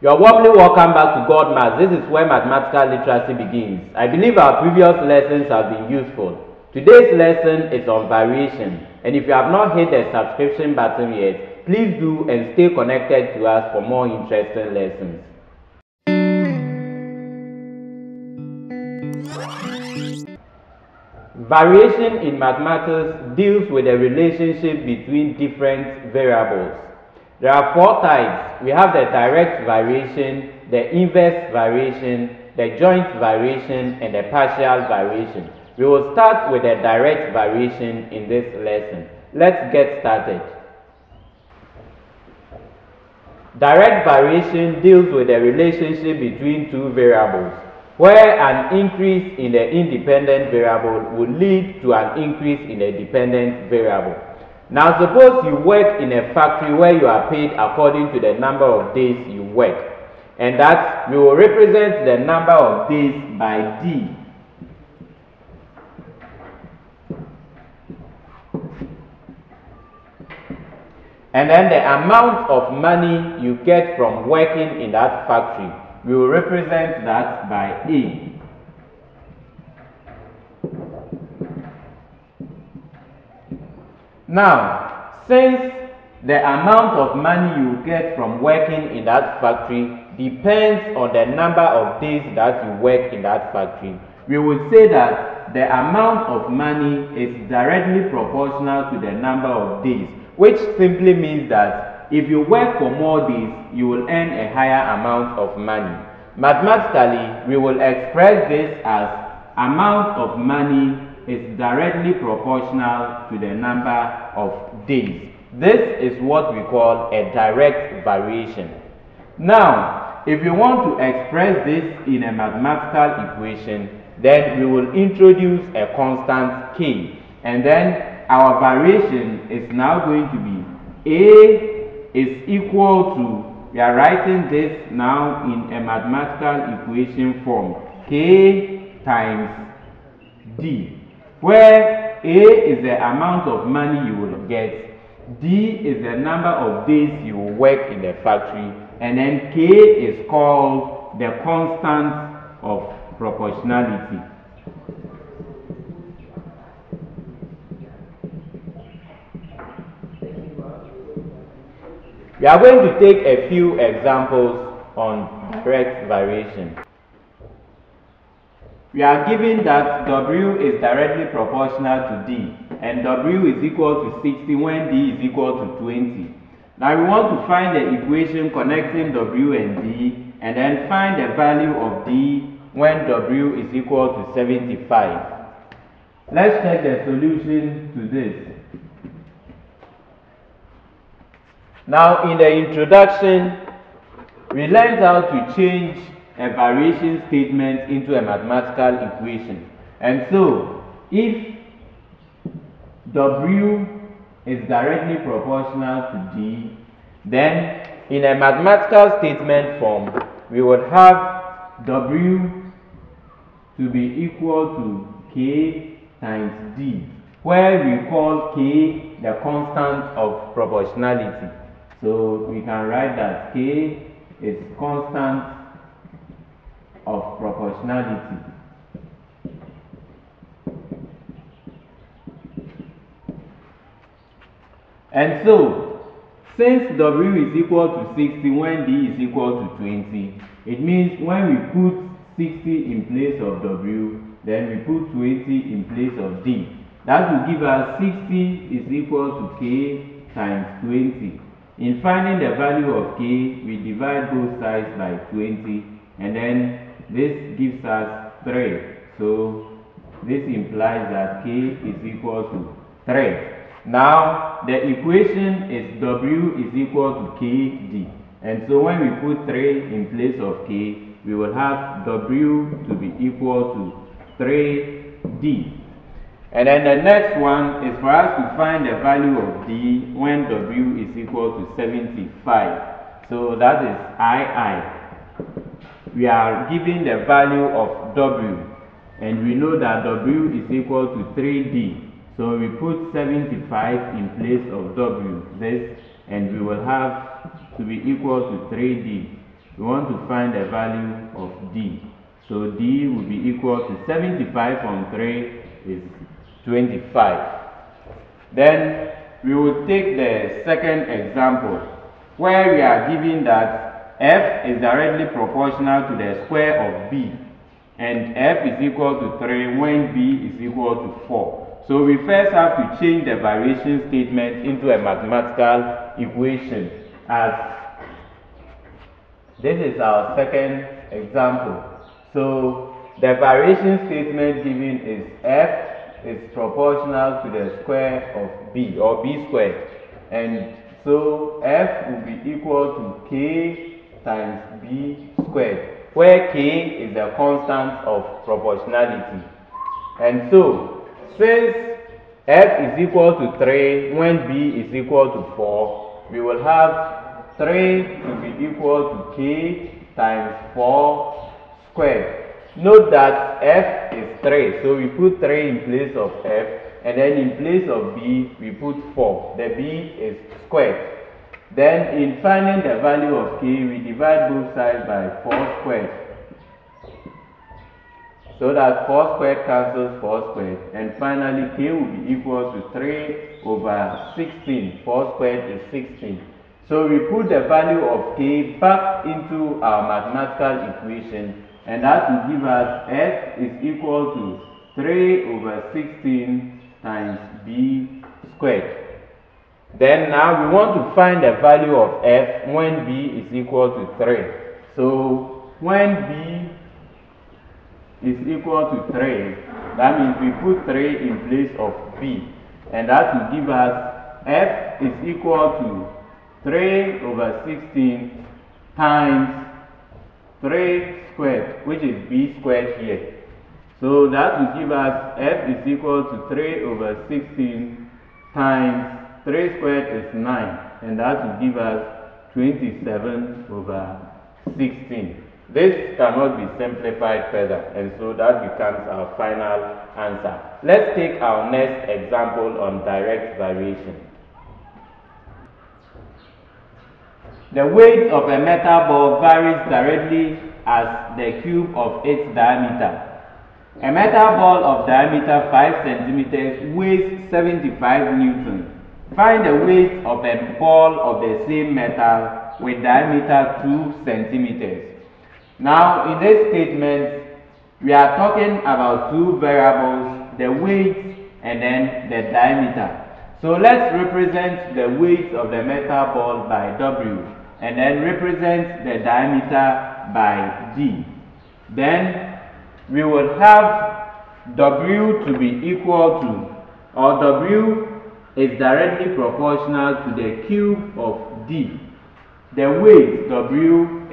You're warmly welcome back to God Maths. This is where mathematical literacy begins. I believe our previous lessons have been useful. Today's lesson is on variation, and if you have not hit the subscription button yet, please do and stay connected to us for more interesting lessons. Variation in mathematics deals with the relationship between different variables. There are four types. We have the direct variation, the inverse variation, the joint variation, and the partial variation. We will start with the direct variation in this lesson. Let's get started. Direct variation deals with the relationship between two variables, where an increase in the independent variable will lead to an increase in the dependent variable. Now suppose you work in a factory where you are paid according to the number of days you work, and that we will represent the number of days by D. And then the amount of money you get from working in that factory, we will represent that by A. Now, since the amount of money you get from working in that factory depends on the number of days that you work in that factory, we would say that the amount of money is directly proportional to the number of days, which simply means that if you work for more days, you will earn a higher amount of money. Mathematically, we will express this as amount of money is directly proportional to the number of days. This is what we call a direct variation. Now, if we want to express this in a mathematical equation, then we will introduce a constant k, and then our variation is now going to be A is equal to, we are writing this now in a mathematical equation form, k times D, where A is the amount of money you will get, D is the number of days you will work in the factory, and then K is called the constant of proportionality. We are going to take a few examples on direct variation. We are given that W is directly proportional to D, and W is equal to 60 when D is equal to 20. Now we want to find the equation connecting W and D, and then find the value of D when W is equal to 75. Let's check the solution to this. Now in the introduction, we learned how to change a variation statement into a mathematical equation. And so, if W is directly proportional to D, then in a mathematical statement form, we would have W to be equal to K times D, where we call K the constant of proportionality. So we can write that K is constant of proportionality. And so, since W is equal to 60 when D is equal to 20, it means when we put 60 in place of W, then we put 20 in place of D. That will give us 60 is equal to K times 20. In finding the value of K, we divide both sides by 20, and then this gives us 3. So this implies that K is equal to 3. Now the equation is W is equal to KD. And so when we put 3 in place of K, we will have W to be equal to 3D. And then the next one is for us to find the value of D when W is equal to 75. So that is II. We are given the value of W, and we know that W is equal to 3D. So we put 75 in place of W. This and we will have to be equal to 3D. We want to find the value of D. So D will be equal to 75 from 3 is 25. Then we will take the second example where we are given that f is directly proportional to the square of b, and f is equal to 3 when b is equal to 4. So we first have to change the variation statement into a mathematical equation, as this is our second example. So the variation statement given is f is proportional to the square of b, or b squared, and so f will be equal to k times b squared, where k is the constant of proportionality. And so since f is equal to 3 when b is equal to 4, we will have 3 to be equal to k times 4 squared. Note that f is 3, so we put 3 in place of f, and then in place of b we put 4. The b is squared. Then in finding the value of k, we divide both sides by 4 squared, so that 4 squared cancels 4 squared, and finally k will be equal to 3 over 16. 4 squared is 16. So we put the value of k back into our mathematical equation, and that will give us f is equal to 3 over 16 times b squared. Then now we want to find the value of f when b is equal to 3. So when b is equal to 3, that means we put 3 in place of b, and that will give us f is equal to 3 over 16 times 3 squared, which is b squared here. So that will give us f is equal to 3 over 16 times 3 squared is 9, and that will give us 27 over 16. This cannot be simplified further, and so that becomes our final answer. Let's take our next example on direct variation. The weight of a metal ball varies directly as the cube of its diameter. A metal ball of diameter 5 cm weighs 75 newtons. Find the weight of a ball of the same metal with diameter 2 cm. Now in this statement, we are talking about two variables, the weight and then the diameter. So let's represent the weight of the metal ball by W, and then represent the diameter by D. Then we will have W to be equal to, or W is directly proportional to the cube of D. The weight W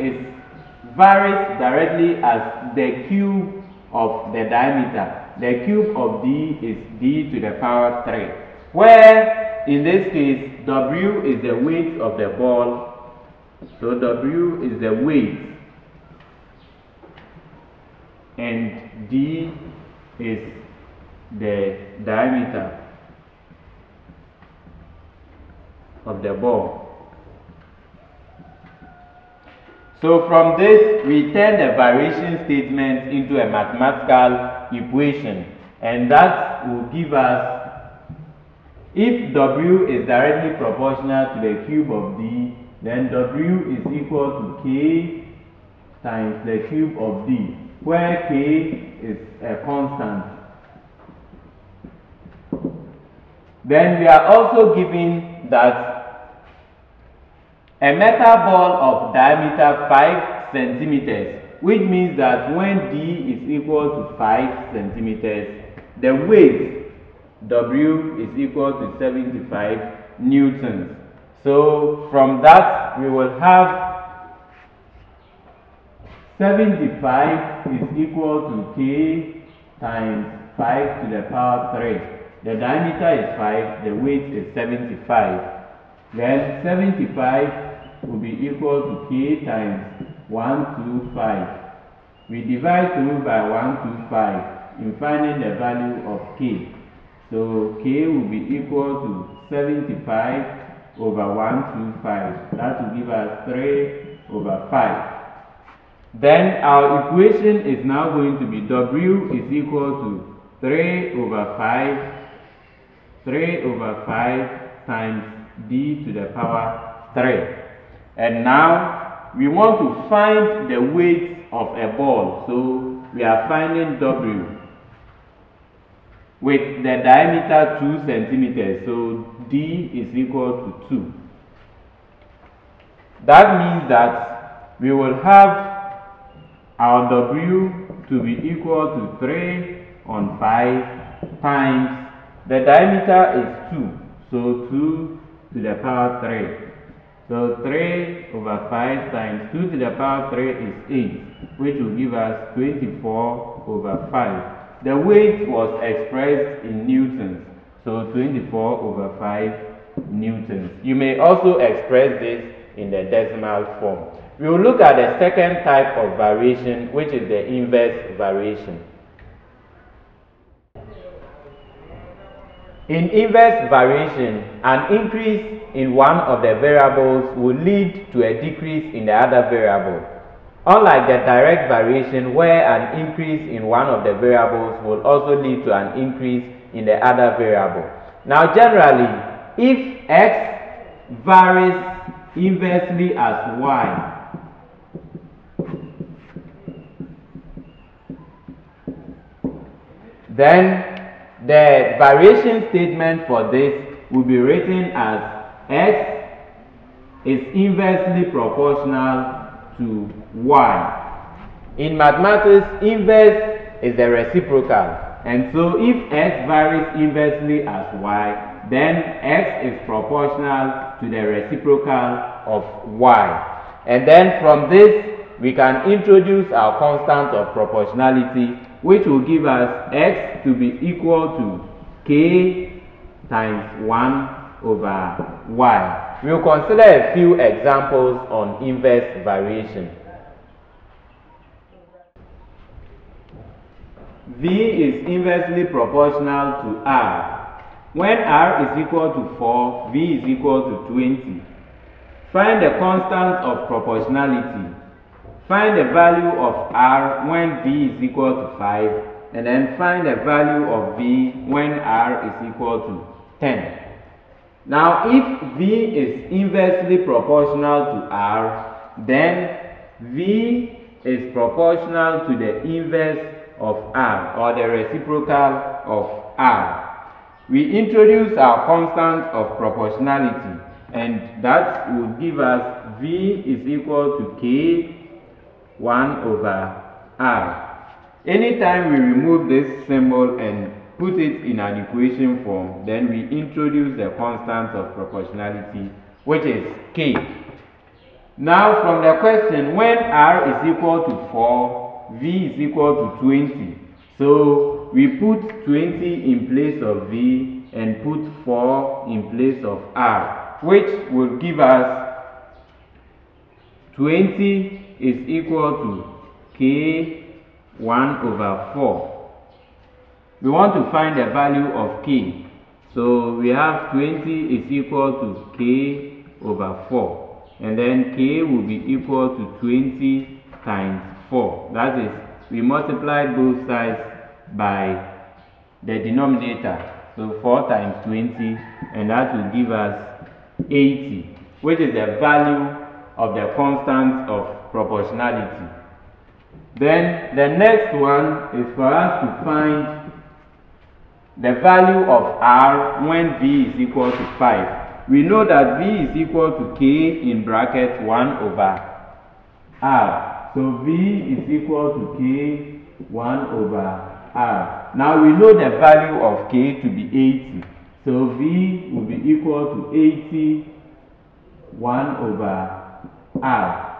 varies directly as the cube of the diameter. The cube of D is D to the power 3, where in this case W is the weight of the ball. So W is the weight and D is the diameter of the ball. So from this, we turn the variation statement into a mathematical equation, and that will give us, if W is directly proportional to the cube of D, then W is equal to K times the cube of D, where K is a constant. Then we are also given that a metal ball of diameter 5 centimeters, which means that when D is equal to 5 centimeters, the weight W is equal to 75 newtons. So from that we will have 75 is equal to K times 5 to the power 3. The diameter is 5, the weight is 75. Then 75 will be equal to K times 125. We divide through by 125 in finding the value of K. So K will be equal to 75 over 125. That will give us 3 over 5. Then our equation is now going to be W is equal to 3 over 5 times D to the power 3. And now we want to find the weight of a ball. So we are finding W with the diameter 2 centimeters. So D is equal to 2. That means that we will have our W to be equal to 3 on 5 times the diameter is 2. So 2 to the power 3. So 3 over 5 times 2 to the power 3 is 8, which will give us 24 over 5. The weight was expressed in newtons, so 24 over 5 newtons. You may also express this in the decimal form. We will look at the second type of variation, which is the inverse variation. In inverse variation, an increase in one of the variables will lead to a decrease in the other variable. Unlike the direct variation, where an increase in one of the variables will also lead to an increase in the other variable. Now, generally, if x varies inversely as y, then the variation statement for this will be written as x is inversely proportional to y. In mathematics, inverse is the reciprocal, and so if x varies inversely as y, then x is proportional to the reciprocal of y. And then from this, we can introduce our constant of proportionality, which will give us x to be equal to k times 1 over y. We will consider a few examples on inverse variation. V is inversely proportional to R. When R is equal to 4, V is equal to 20. Find the constant of proportionality. Find the value of R when V is equal to 5, and then find the value of V when R is equal to 10. Now, if V is inversely proportional to R, then V is proportional to the inverse of R, or the reciprocal of R. We introduce our constant of proportionality, and that will give us V is equal to K 1 over R. Anytime we remove this symbol and put it in an equation form, then we introduce the constant of proportionality, which is K. Now, from the question, when R is equal to 4, V is equal to 20. So, we put 20 in place of V and put 4 in place of R, which will give us 20 is equal to K 1 over 4. We want to find the value of K. So we have 20 is equal to K over 4. And then K will be equal to 20 times 4. That is, we multiply both sides by the denominator. So 4 times 20, and that will give us 80, which is the value of the constant of proportionality. Then the next one is for us to find the value of R when V is equal to 5. We know that V is equal to K in brackets 1 over R. So V is equal to K 1 over R. Now we know the value of K to be 80. So V will be equal to 80 1 over R.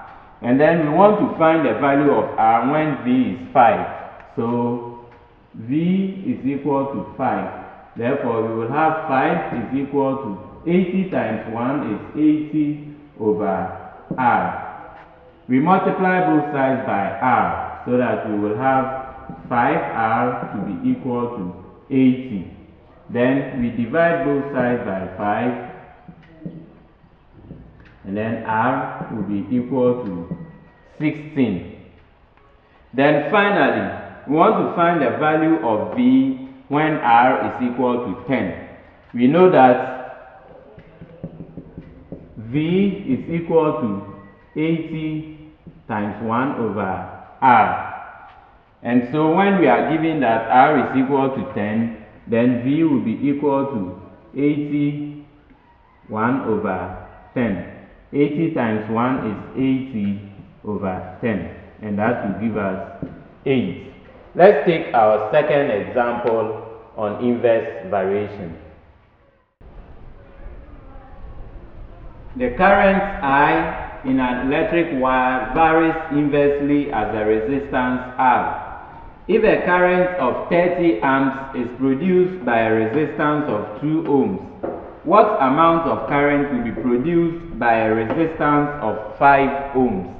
And then we want to find the value of R when V is 5. So V is equal to 5. Therefore, we will have 5 is equal to 80 times 1 is 80 over R. We multiply both sides by R so that we will have 5R to be equal to 80. Then we divide both sides by 5 and then r will be equal to 16. Then finally, we want to find the value of v when r is equal to 10. We know that v is equal to 80 times 1 over r. And so when we are given that r is equal to 10, then v will be equal to 80 1 over 10. 80 times 1 is 80 over 10, and that will give us 8. Let's take our second example on inverse variation. The current I in an electric wire varies inversely as the resistance R. If a current of 30 amps is produced by a resistance of 2 ohms, what amount of current will be produced by a resistance of 5 ohms?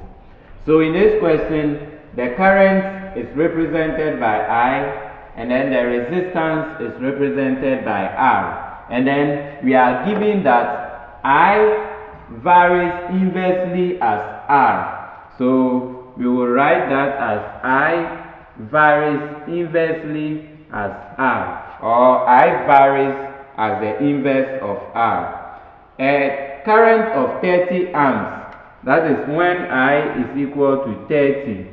So in this question, the current is represented by I, and then the resistance is represented by R. And then we are given that I varies inversely as R. So we will write that as I varies inversely as R, or I varies as the inverse of R. A current of 30 amps, that is when I is equal to 30,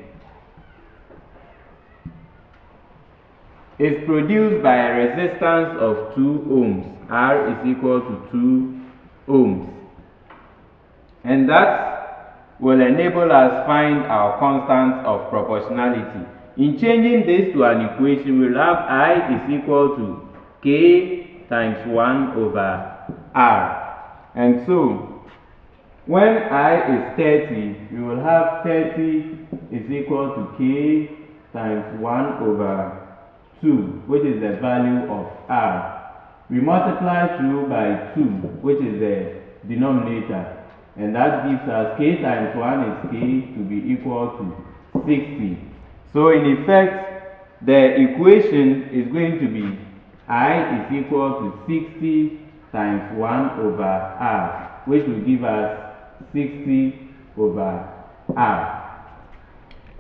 is produced by a resistance of 2 ohms. R is equal to 2 ohms. And that will enable us find our constant of proportionality. In changing this to an equation, we'll have I is equal to K times 1 over R. And so, when I is 30, we will have 30 is equal to K times 1 over 2, which is the value of R. We multiply through by 2, which is the denominator. And that gives us K times 1 is K to be equal to 60. So in effect, the equation is going to be I is equal to 60 times 1 over R, which will give us 60 over R.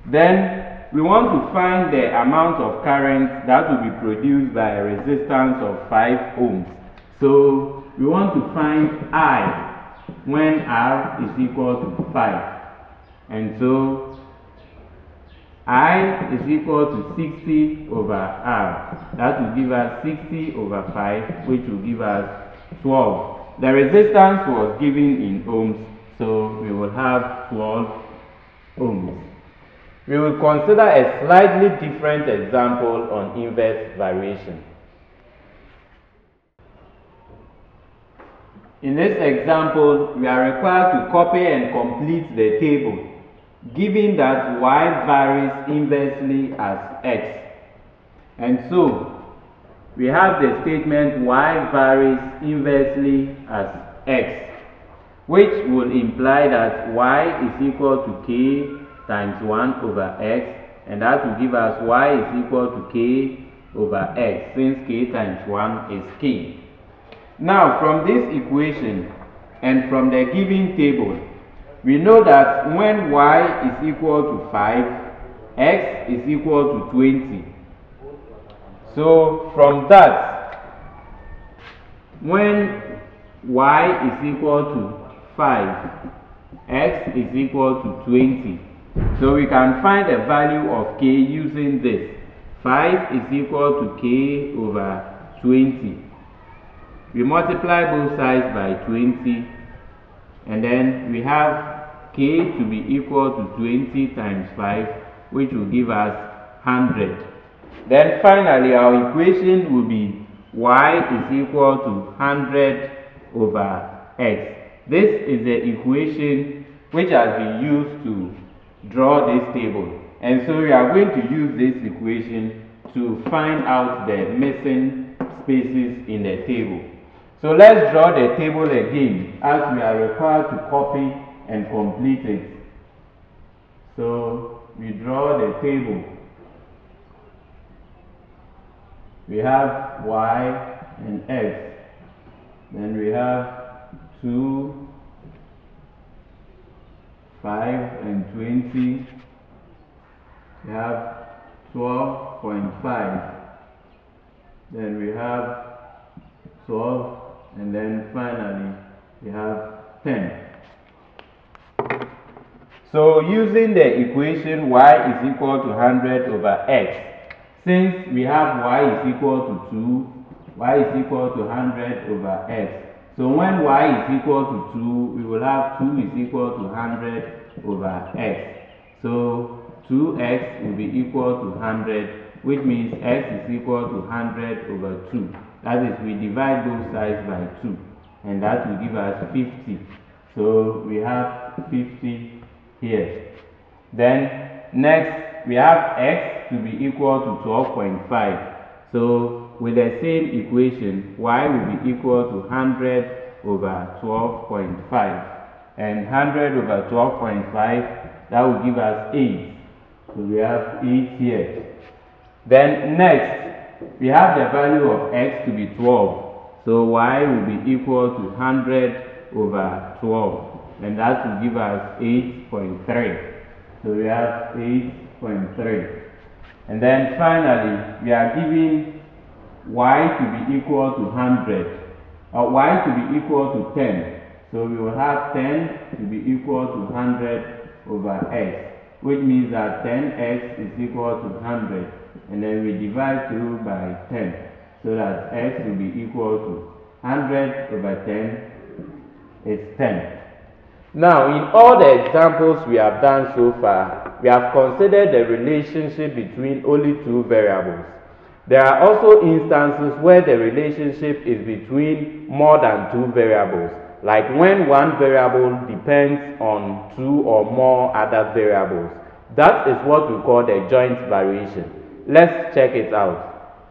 Then we want to find the amount of current that will be produced by a resistance of 5 ohms. So we want to find I when R is equal to 5. And so I is equal to 60 over R. That will give us 60 over 5, which will give us 12. The resistance was given in ohms, so we will have 12 ohms. We will consider a slightly different example on inverse variation. In this example, we are required to copy and complete the table, given that y varies inversely as x. And so, we have the statement y varies inversely as x, which will imply that y is equal to k times 1 over x, and that will give us y is equal to k over x, since k times 1 is k. Now, from this equation and from the given table, we know that when y is equal to 5, x is equal to 20. So, from that, when y is equal to 5, x is equal to 20. So, we can find the value of k using this. 5 is equal to k over 20. We multiply both sides by 20, and then we have k to be equal to 20 times 5, which will give us 100. Then finally, our equation will be y is equal to 100 over x. This is the equation which has been used to draw this table. And so we are going to use this equation to find out the missing spaces in the table. So let's draw the table again, as we are required to copy and complete it. So we draw the table. We have y and x. Then we have 2 5 and 20. We have 12.5. Then we have 12, and then finally we have 10. So using the equation y is equal to 100 over x, since we have y is equal to 2, y is equal to 100 over x. So when y is equal to 2, we will have 2 is equal to 100 over x. So 2x will be equal to 100, which means x is equal to 100 over 2. That is, we divide both sides by 2, and that will give us 50. So we have 50 here. Then next we have x to be equal to 12.5. So with the same equation, y will be equal to 100 over 12.5. And 100 over 12.5, that will give us 8. So we have 8 here. Then next, we have the value of x to be 12. So y will be equal to 100 over 12. And that will give us 8.3. So we have 8.3. And then finally, we are given y to be equal to 100, or y to be equal to 10. So we will have 10 to be equal to 100 over x, which means that 10x is equal to 100. And then we divide through by 10, so that x will be equal to 100 over 10 is 10. Now, in all the examples we have done so far, we have considered the relationship between only two variables. There are also instances where the relationship is between more than two variables, like when one variable depends on two or more other variables. That is what we call the joint variation. Let's check it out.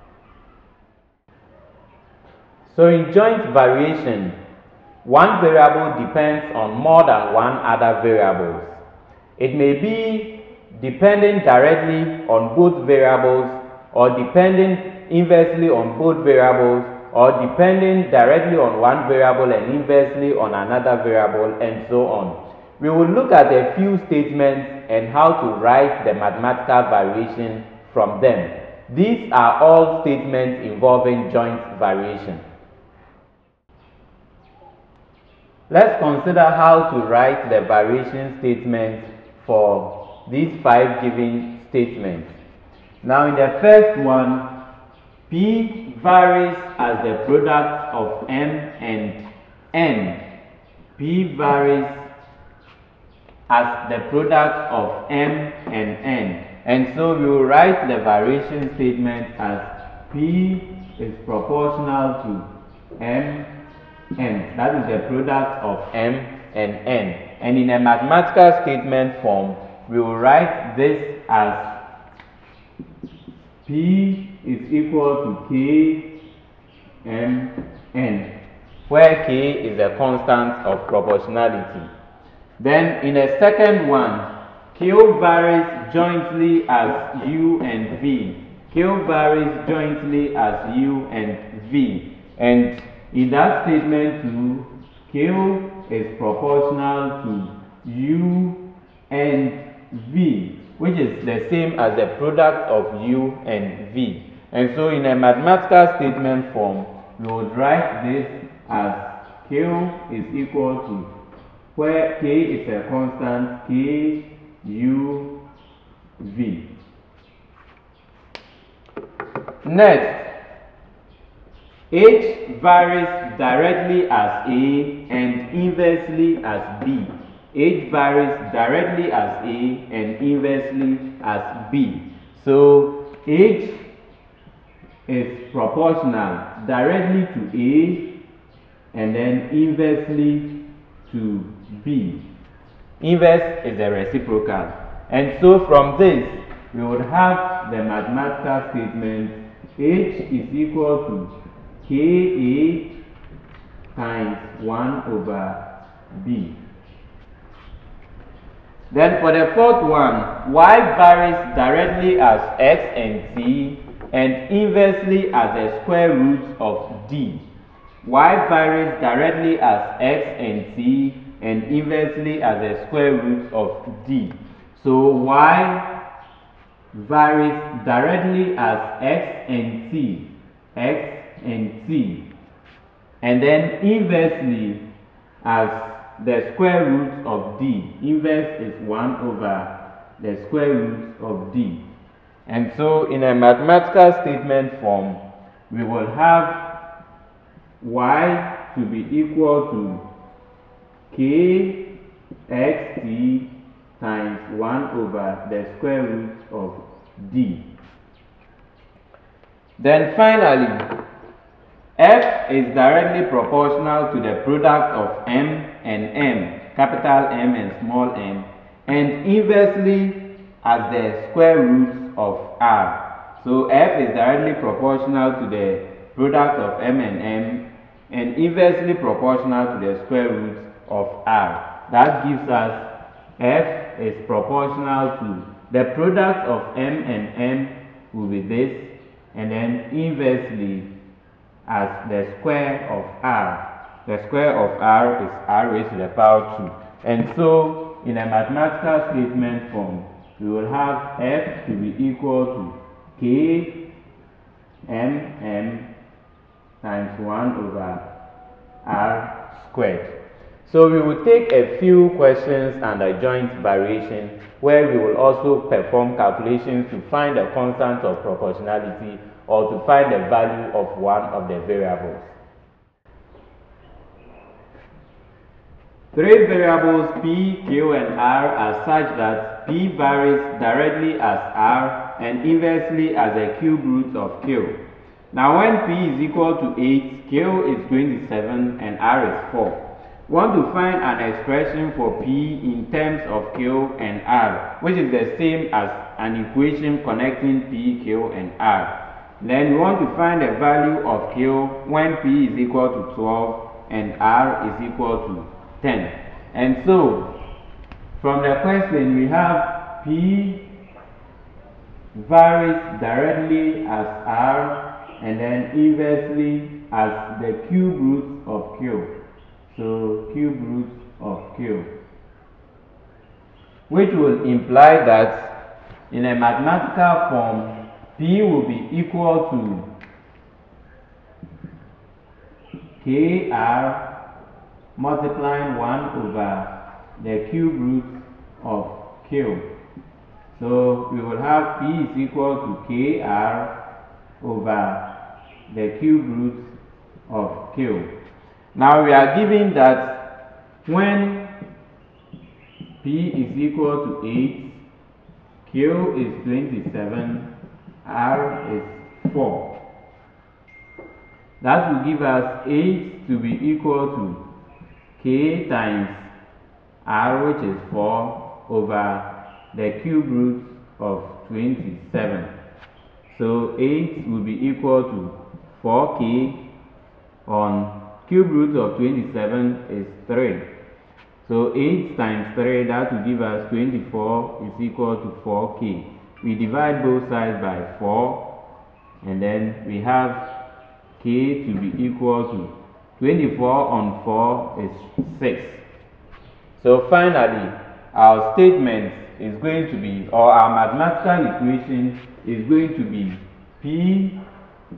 So in joint variation, one variable depends on more than one other variables. It may be depending directly on both variables, or depending inversely on both variables, or depending directly on one variable and inversely on another variable, and so on. We will look at a few statements and how to write the mathematical variation from them. These are all statements involving joint variation. Let's consider how to write the variation statement for these 5 given statements. Now in the first one, P varies as the product of M and N. P varies as the product of M and N. And so we will write the variation statement as P is proportional to M N. That is the product of M and N. And in a mathematical statement form, we will write this as P is equal to K M N, where K is a constant of proportionality. Then in the second one, Q varies jointly as U and V. Q varies jointly as U and V. And in that statement too, Q is proportional to U and V, which is the same as the product of U and V. And so in a mathematical statement form, we would write this as Q is equal to, where K is a constant, K U V. Next, H varies directly as A and inversely as B. H varies directly as A and inversely as B. So H is proportional directly to A and then inversely to B. Inverse is a reciprocal. And so from this, we would have the mathematical statement H is equal to Ka times 1 over B. Then for the fourth one, Y varies directly as X and T and inversely as the square root of D. Y varies directly as X and T and inversely as the square root of d. So y varies directly as x and t, and then inversely as the square root of d. Inverse is 1 over the square root of d. And so in a mathematical statement form, we will have y to be equal to kxt times 1 over the square root of d. Then finally, f is directly proportional to the product of m and m, capital M and small m, and inversely as the square root of r. So f is directly proportional to the product of m and m, and inversely proportional to the square root of r. That gives us f is proportional to the product of m and m will be this, and then inversely as the square of r. The square of r is r raised to the power 2. And so in a mathematical statement form, we will have f to be equal to k m times 1 over r squared. So we will take a few questions under joint variation, where we will also perform calculations to find the constant of proportionality or to find the value of one of the variables. Three variables p, q, and r are such that p varies directly as r and inversely as the cube root of q. Now when p is equal to 8, q is 27, and r is 4. We want to find an expression for p in terms of q and r, which is the same as an equation connecting p, q, and r. Then we want to find the value of q when p is equal to 12 and r is equal to 10. And so from the question we have p varies directly as r and then inversely as the cube root of q. So cube root of q, which will imply that in a mathematical form p will be equal to kr multiplying 1 over the cube root of q. So we will have p is equal to kr over the cube root of q. Now we are given that when p is equal to 8, q is 27, r is 4. That will give us 8 to be equal to k times r, which is 4, over the cube root of 27. So 8 will be equal to 4k on cube root of 27 is 3. So 8 times 3, that will give us 24 is equal to 4k. We divide both sides by 4, and then we have k to be equal to 24 on 4 is 6. So finally, our statement is going to be, or our mathematical equation is going to be p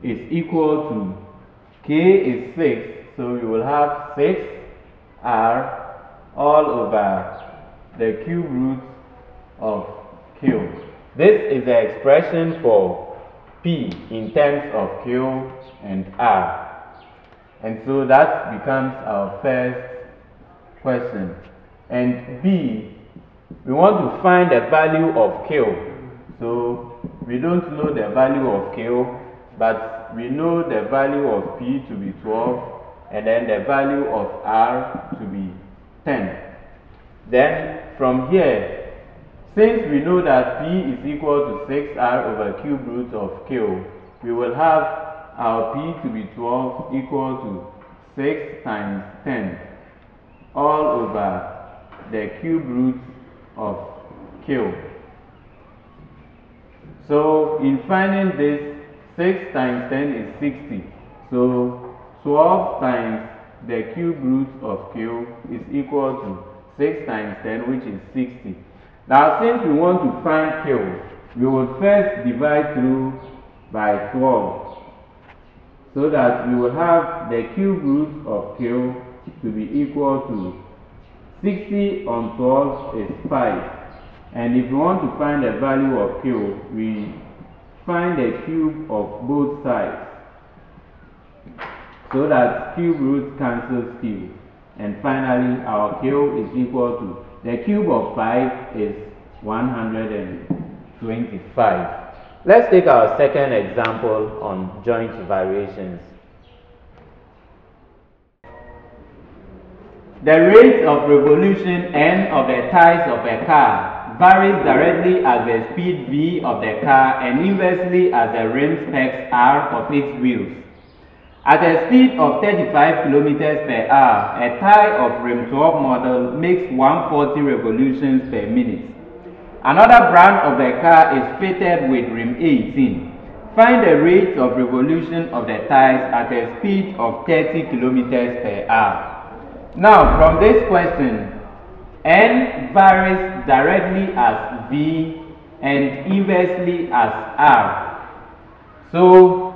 is equal to k is 6. So we will have 6r all over the cube root of q. This is the expression for p in terms of q and r. And so that becomes our first question. And b, we want to find the value of q. So we don't know the value of q, but we know the value of p to be 12, and then the value of r to be 10. Then from here, since we know that p is equal to 6r over cube root of q, we will have our p to be 12 equal to 6 times 10 all over the cube root of q. So in finding this, 6 times 10 is 60. So 12 times the cube root of Q is equal to 6 times 10, which is 60. Now, since we want to find Q, we will first divide through by 12, so that we will have the cube root of Q to be equal to 60 on 12 is 5. And if we want to find the value of Q, we find the cube of both sides, so that cube root cancels cube. And finally, our Q is equal to, the cube of 5 is 125. Let's take our second example on joint variations. The rate of revolution N of the tires of a car varies directly as the speed V of the car and inversely as the rim specs R of its wheels. At a speed of 35 km per hour, a tire of rim 12 model makes 140 revolutions per minute. Another brand of the car is fitted with rim 18. Find the rate of revolution of the tires at a speed of 30 km per hour. Now, from this question, N varies directly as V and inversely as R. So,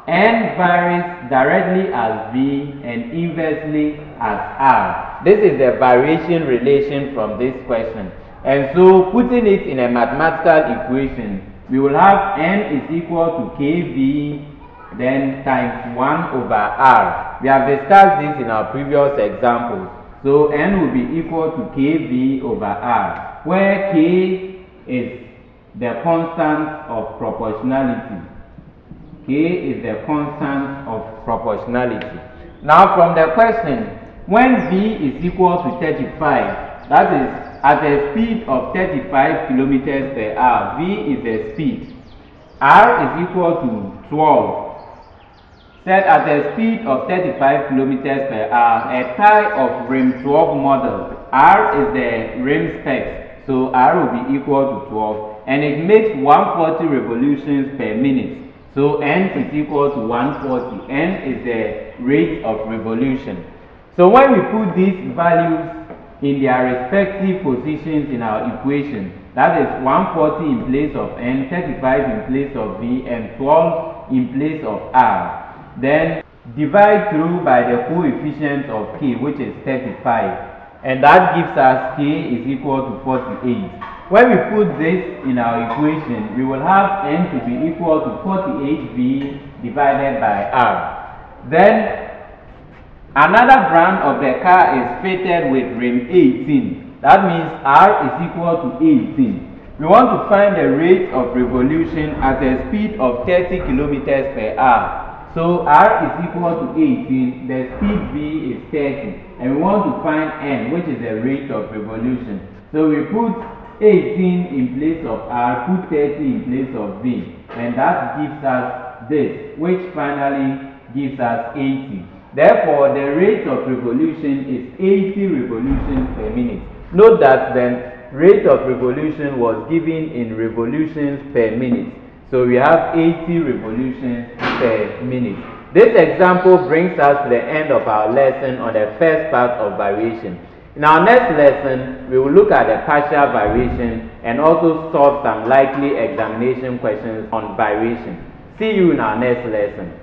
N varies directly as V and inversely as R. This is the variation relation from this question. And so, putting it in a mathematical equation, we will have N is equal to KV then times 1 over R. We have discussed this in our previous examples. So N will be equal to KV over R, where K is the constant of proportionality. K is the constant of proportionality. Now from the question, when V is equal to 35, that is at a speed of 35 km per hour, V is the speed. R is equal to 12. Set at a speed of 35 km per hour, a tire of rim 12 model. R is the rim specs, so R will be equal to 12, and it makes 140 revolutions per minute. So N is equal to 140. N is the rate of revolution. So when we put these values in their respective positions in our equation, that is 140 in place of N, 35 in place of V, and 12 in place of R. Then divide through by the coefficient of K, which is 35, and that gives us K is equal to 48. When we put this in our equation, we will have N to be equal to 48V divided by R. Then another brand of the car is fitted with rim 18. That means R is equal to 18. We want to find the rate of revolution at a speed of 30 km per hour. So R is equal to 18, the speed V is 30, and we want to find N, which is the rate of revolution. So we put 18 in place of R, put 30 in place of V, and that gives us this, which finally gives us 80. Therefore, the rate of revolution is 80 revolutions per minute. Note that the rate of revolution was given in revolutions per minute. So we have 80 revolutions per minute. This example brings us to the end of our lesson on the first part of variation. In our next lesson, we will look at the partial variation and also solve some likely examination questions on variation. See you in our next lesson.